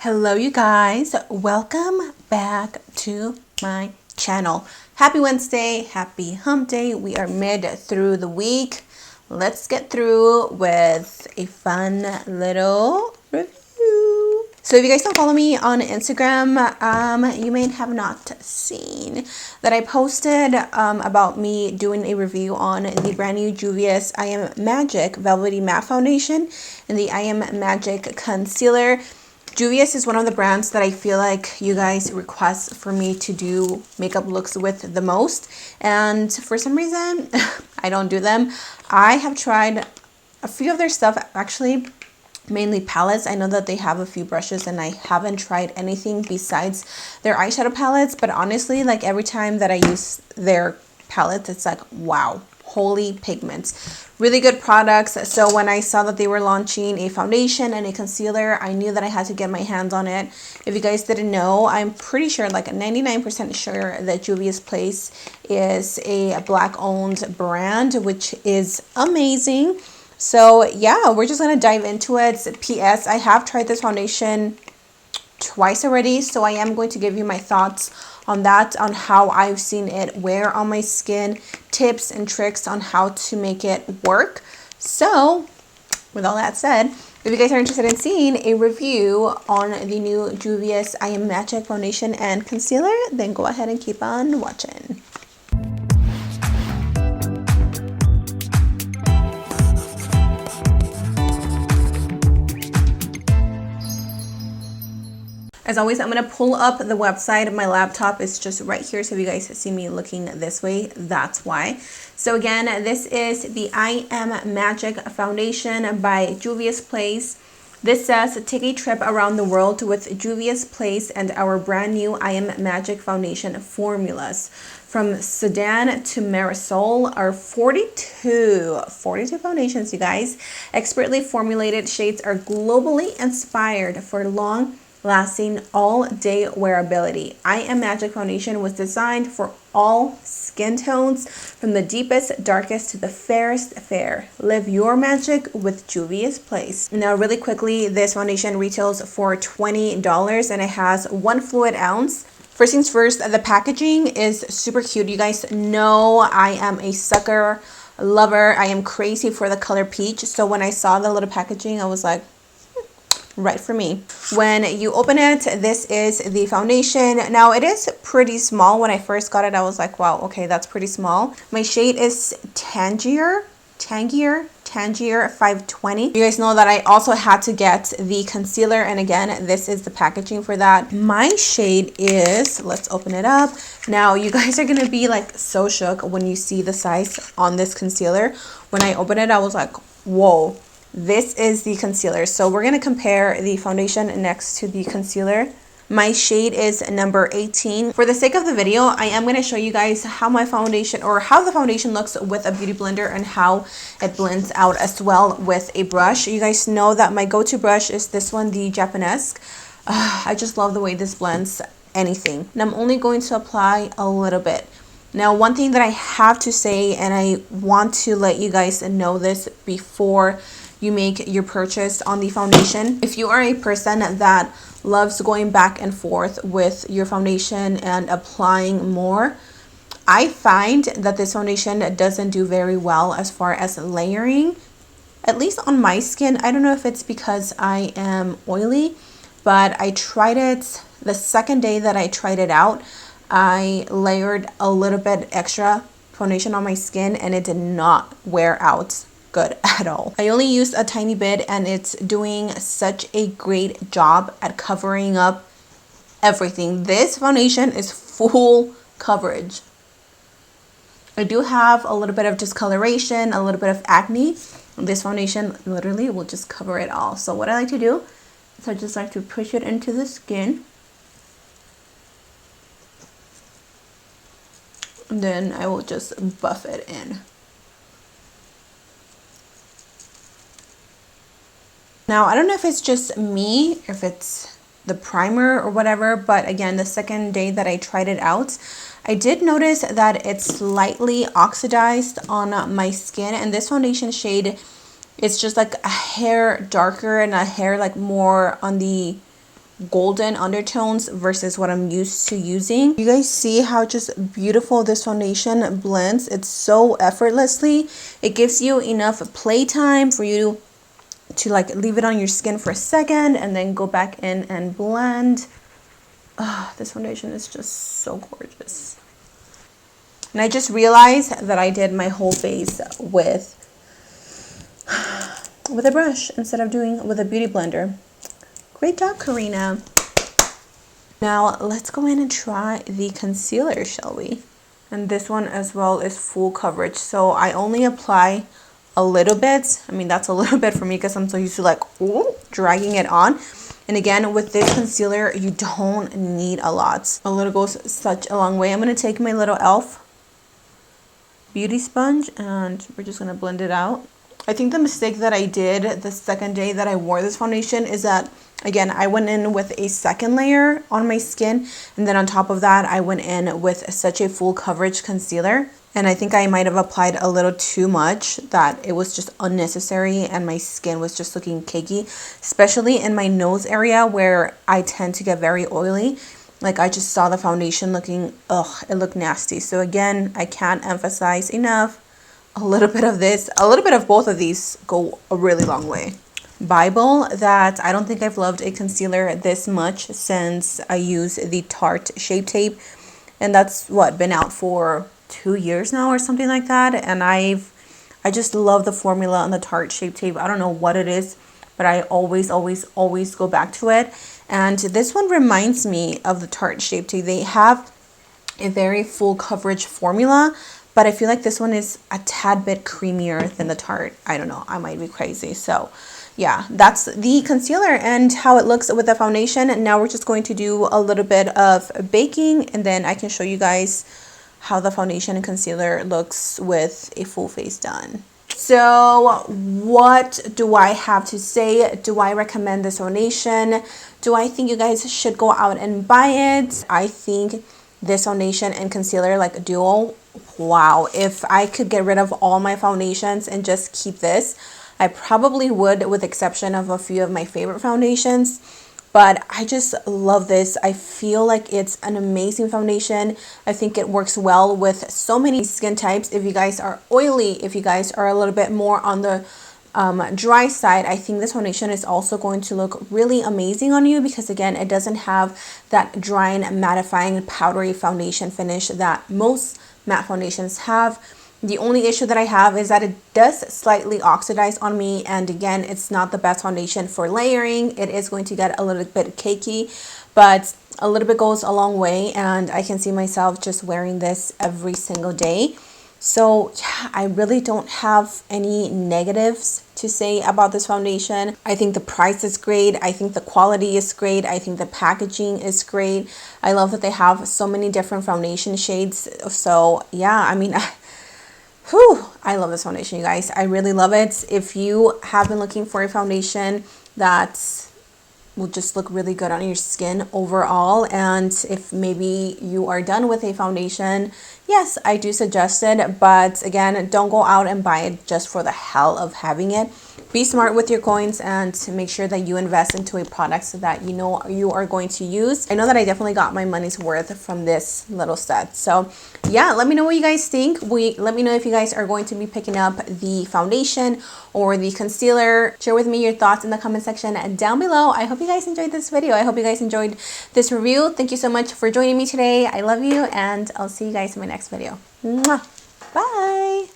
Hello you guys, welcome back to my channel. Happy Wednesday, happy hump day. We are mid through the week. Let's get through with a fun little review. So if you guys don't follow me on Instagram, you may have not seen that I posted about me doing a review on the brand new Juvias I Am Magic Velvety Matte Foundation and the I Am Magic Concealer. Juvias is one of the brands that I feel like you guys request for me to do makeup looks with the most. And for some reason, I don't do them. I have tried a few of their stuff, actually, mainly palettes. I know that they have a few brushes and I haven't tried anything besides their eyeshadow palettes. But honestly, like every time that I use their palettes, it's like, wow. Holy pigments, really good products. So when I saw that they were launching a foundation and a concealer, I knew that I had to get my hands on it. If you guys didn't know, I'm pretty sure, like 99% sure, that Juvia's Place is a black owned brand, which is amazing. So yeah, we're just gonna dive into it. PS, I have tried this foundation twice already, so I am going to give you my thoughts on that, on how I've seen it wear on my skin, tips and tricks on how to make it work. So with all that said, if you guys are interested in seeing a review on the new Juvias I Am Magic Foundation and Concealer, then go ahead and keep on watching. As always, I'm going to pull up the website. My laptop is just right here, so if you guys see me looking this way, that's why. So again, this is the I Am Magic Foundation by Juvia's Place. This says, take a trip around the world with Juvia's Place and our brand new I Am Magic Foundation formulas. From Sedan to Marisol are 42 foundations, you guys. Expertly formulated shades are globally inspired for long-lasting all-day wearability. I Am Magic Foundation was designed for all skin tones, from the deepest, darkest to the fairest fair. Live your magic with Juvia's Place. Now, really quickly, this foundation retails for $20 and it has 1 fluid ounce. First things first, the packaging is super cute. You guys know I am a sucker, lover. I am crazy for the color peach. So when I saw the little packaging, I was like, right for me. When you open it, this is the foundation. Now it is pretty small. When I first got it, I was like, wow, okay, that's pretty small. My shade is Tangier 520. You guys know that I also had to get the concealer, and again, this is the packaging for that. My shade is, let's open it up. Now you guys are gonna be like so shook when you see the size on this concealer. When I opened it, I was like, whoa. This is the concealer. So we're going to compare the foundation next to the concealer. My shade is number 18. For the sake of the video, I am going to show you guys how my foundation, or how the foundation looks with a beauty blender and how it blends out as well with a brush. You guys know that my go-to brush is this one, the Japanesque. I just love the way this blends anything. And I'm only going to apply a little bit. Now, one thing that I have to say, and I want to let you guys know this before you make your purchase on the foundation. If you are a person that loves going back and forth with your foundation and applying more, I find that this foundation doesn't do very well as far as layering, at least on my skin. I don't know if it's because I am oily, but I tried it the second day that I tried it out. I layered a little bit extra foundation on my skin and it did not wear out good at all. I only used a tiny bit and it's doing such a great job at covering up everything. This foundation is full coverage. I do have a little bit of discoloration, a little bit of acne. This foundation literally will just cover it all. So what I like to do is I just like to push it into the skin. And then I will just buff it in. Now, I don't know if it's just me, if it's the primer or whatever, but again, the second day that I tried it out, I did notice that it's slightly oxidized on my skin, and this foundation shade is just like a hair darker and a hair like more on the golden undertones versus what I'm used to using. You guys see how just beautiful this foundation blends? It's so effortlessly. It gives you enough playtime for you to like leave it on your skin for a second and then go back in and blend. Oh, this foundation is just so gorgeous. And I just realized that I did my whole face with a brush instead of doing with a beauty blender. Great job, Karina. Now let's go in and try the concealer, shall we? And this one as well is full coverage. So I only apply a little bit. I mean, that's a little bit for me because I'm so used to like dragging it on. And again, with this concealer, you don't need a lot. A little goes such a long way. I'm going to take my little e.l.f. beauty sponge and we're just going to blend it out. I think the mistake that I did the second day that I wore this foundation is that, again, I went in with a second layer on my skin. And then on top of that, I went in with such a full coverage concealer. And I think I might have applied a little too much that it was just unnecessary and my skin was just looking cakey, especially in my nose area where I tend to get very oily. Like I just saw the foundation looking, it looked nasty. So again, I can't emphasize enough. A little bit of this, a little bit of both of these go a really long way. Bible that I don't think I've loved a concealer this much since I used the Tarte Shape Tape. And that's what, been out for 2 years now or something like that. And I just love the formula on the Tarte Shape Tape. I don't know what it is, but I always go back to it. And this one reminds me of the Tarte Shape Tape. They have a very full coverage formula, but I feel like this one is a tad bit creamier than the Tarte. I don't know, I might be crazy. So yeah, that's the concealer and how it looks with the foundation. And now we're just going to do a little bit of baking and then I can show you guys how the foundation and concealer looks with a full face done. So what do I have to say? Do I recommend this foundation? Do I think you guys should go out and buy it? I think this foundation and concealer, like a duo, wow. If I could get rid of all my foundations and just keep this, I probably would, with the exception of a few of my favorite foundations. But I just love this. I feel like it's an amazing foundation. I think it works well with so many skin types. If you guys are oily, if you guys are a little bit more on the dry side, I think this foundation is also going to look really amazing on you because again, it doesn't have that drying, mattifying, powdery foundation finish that most matte foundations have. The only issue that I have is that it does slightly oxidize on me, and again, it's not the best foundation for layering. It is going to get a little bit cakey, but a little bit goes a long way, and I can see myself just wearing this every single day. So yeah, I really don't have any negatives to say about this foundation. I think the price is great. I think the quality is great. I think the packaging is great. I love that they have so many different foundation shades. So yeah, I mean, I love this foundation, you guys. I really love it. If you have been looking for a foundation that will just look really good on your skin overall, and if maybe you are done with a foundation, yes, I do suggest it. But again, don't go out and buy it just for the hell of having it. Be smart with your coins and make sure that you invest into a product so that you know you are going to use. I know that I definitely got my money's worth from this little set. So yeah, let me know what you guys think. Let me know if you guys are going to be picking up the foundation or the concealer. Share with me your thoughts in the comment section down below. I hope you guys enjoyed this video. I hope you guys enjoyed this review. Thank you so much for joining me today. I love you, and I'll see you guys in my next video. Mwah. Bye.